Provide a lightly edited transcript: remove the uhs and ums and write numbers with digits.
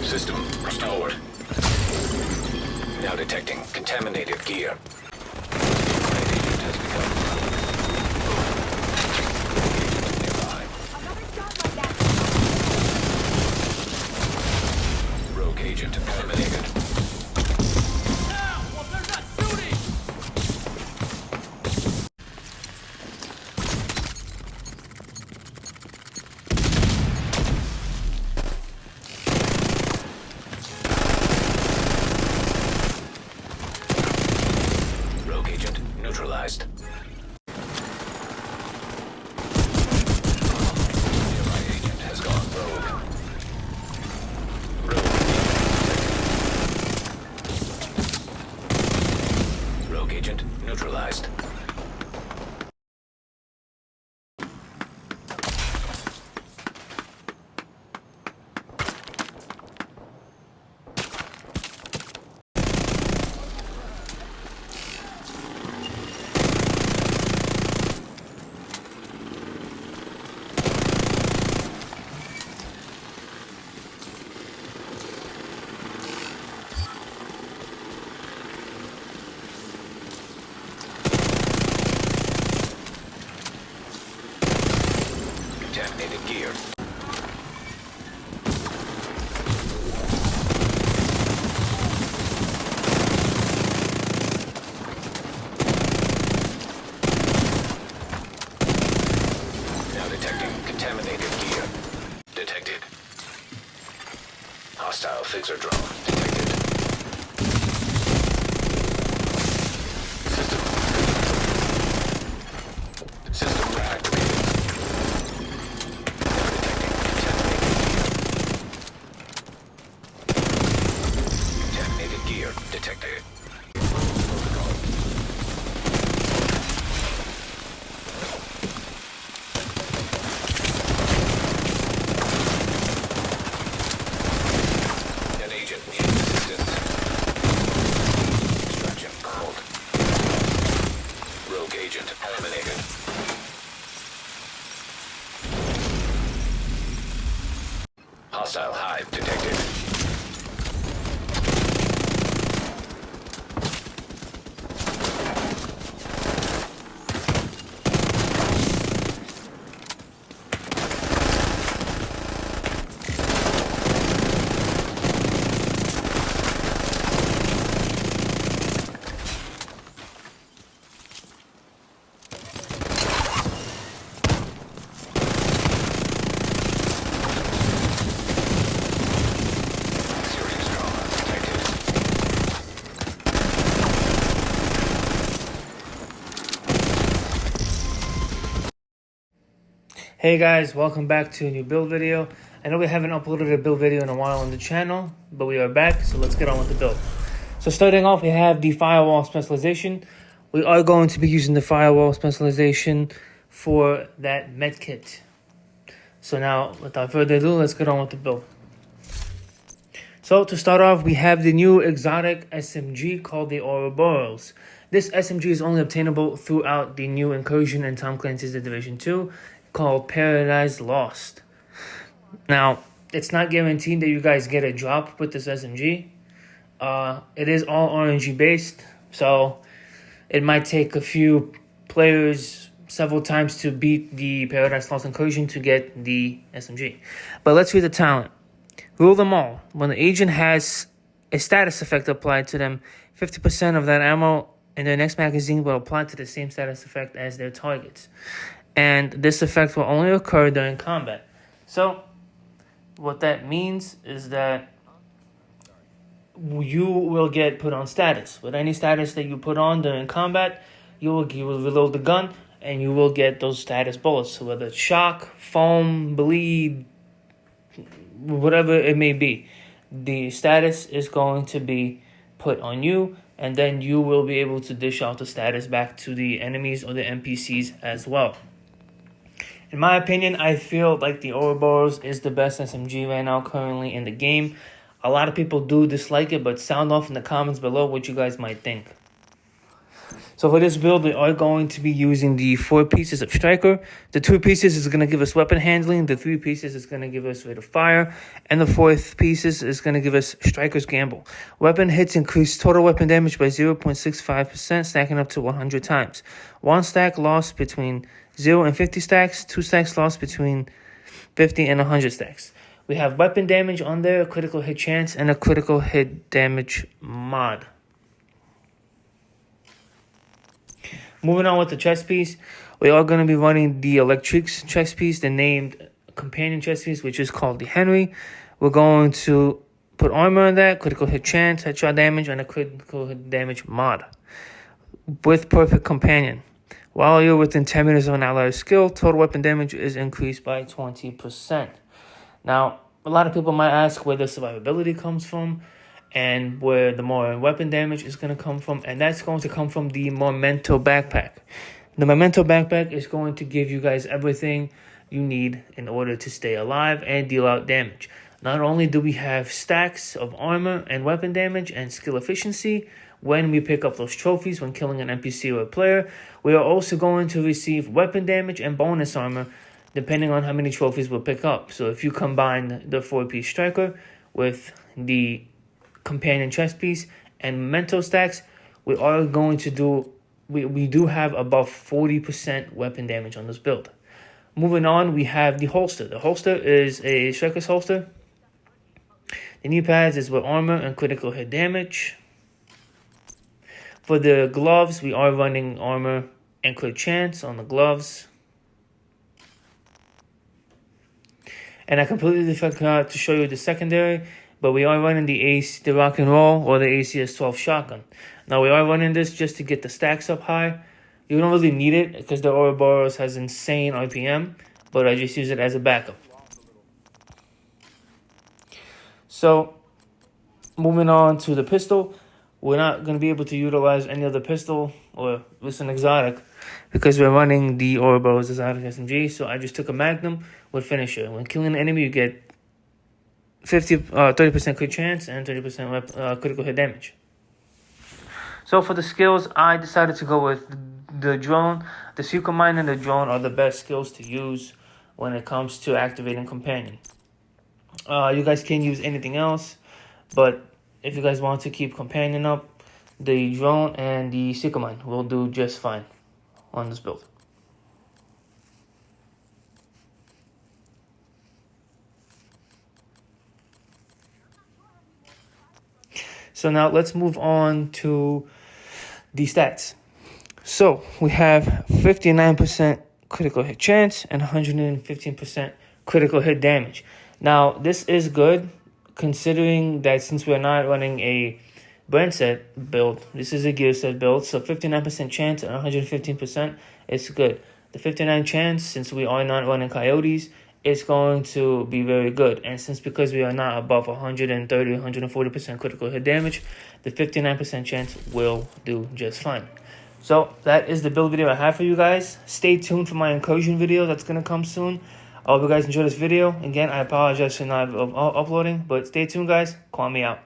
System restored. Now detecting contaminated gear. Agent has become nearby. Rogue agent eliminated. Neutralized. Nearby agent has gone rogue. Rogue agent neutralized. Contaminated gear. Now detecting contaminated gear. Detected. Hostile phaser drone detected. System reactivated. Contaminated gear detected. An agent needs assistance. Extraction called. Rogue agent eliminated. Hostile hive detected. Serious trauma detected. Hey guys, welcome back to a new build video. I know we haven't uploaded a build video in a while on the channel, but we are back, so let's get on with the build. So starting off, we have the firewall specialization. We are going to be using the firewall specialization for that med kit. So now, without further ado, let's get on with the build. So to start off, we have the new exotic SMG called the Ouroboros. This SMG is only obtainable throughout the new incursion in Tom Clancy's The Division 2 called Paradise Lost. Now, it's not guaranteed that you guys get a drop with this SMG. It is all RNG based, so it might take a few players several times to beat the Paradise Lost incursion to get the SMG. But let's read the talent. Rule them all. When the agent has a status effect applied to them, 50% of that ammo in their next magazine will apply to the same status effect as their targets. And this effect will only occur during combat. So, what that means is that you will get put on status. With any status that you put on during combat, you will reload the gun, and you will get those status bullets. So whether it's shock, foam, bleed, whatever it may be, the status is going to be put on you, and then you will be able to dish out the status back to the enemies or the NPCs as well. In my opinion, I feel like the Ouroboros is the best SMG right now currently in the game. A lot of people do dislike it, but sound off in the comments below what you guys might think. So for this build, we are going to be using the 4 pieces of Striker. The 2 pieces is going to give us weapon handling. The 3 pieces is going to give us rate of fire. And the 4th pieces is going to give us Striker's Gamble. Weapon hits increase total weapon damage by 0.65%, stacking up to 100 times. 1 stack lost between 0 and 50 stacks. 2 stacks lost between 50 and 100 stacks. We have weapon damage on there, a critical hit chance, and a critical hit damage mod. Moving on with the chest piece, we are going to be running the Electrics chest piece, the named companion chest piece, which is called the Henry. We're going to put armor on that, critical hit chance, headshot damage, and a critical hit damage mod. With perfect companion. While you're within 10 meters of an ally's skill, total weapon damage is increased by 20%. Now, a lot of people might ask where the survivability comes from and where the more weapon damage is going to come from, and that's going to come from the Memento backpack. The Memento backpack is going to give you guys everything you need in order to stay alive and deal out damage. Not only do we have stacks of armor and weapon damage and skill efficiency when we pick up those trophies when killing an NPC or a player, we are also going to receive weapon damage and bonus armor depending on how many trophies we'll pick up. So if you combine the 4-piece Striker with the companion chest piece and Memento stacks, we are going to do, we do have above 40% weapon damage on this build. Moving on, we have the holster. The holster is a Striker's holster. The knee pads is with armor and critical hit damage. For the gloves, we are running armor and crit chance on the gloves. And I completely forgot to show you the secondary, but we are running the Rock and Roll or the ACS-12 shotgun. Now we are running this just to get the stacks up high. You don't really need it because the Ouroboros has insane RPM, but I just use it as a backup. So, moving on to the pistol. We're not going to be able to utilize any other pistol or this an exotic because we're running the Ouroboros exotic SMG. So I just took a Magnum with finisher. When killing an enemy, you get 30% crit chance and 30% critical hit damage. So for the skills, I decided to go with the drone. The Seeker Mine and the drone are the best skills to use when it comes to activating companion. You guys can use anything else, but if you guys want to keep companion up, the drone and the Seeker Mine will do just fine on this build. So now let's move on to the stats. So we have 59% critical hit chance and 115% critical hit damage. Now this is good considering that since we're not running a brand set build, this is a gear set build, so 59% chance and 115% is good. The 59 chance, since we are not running coyotes, is going to be very good. And since because we are not above 130, 140% critical hit damage, the 59% chance will do just fine. So that is the build video I have for you guys. Stay tuned for my incursion video that's going to come soon. I hope you guys enjoyed this video. Again, I apologize for not uploading, but stay tuned, guys. Call me out.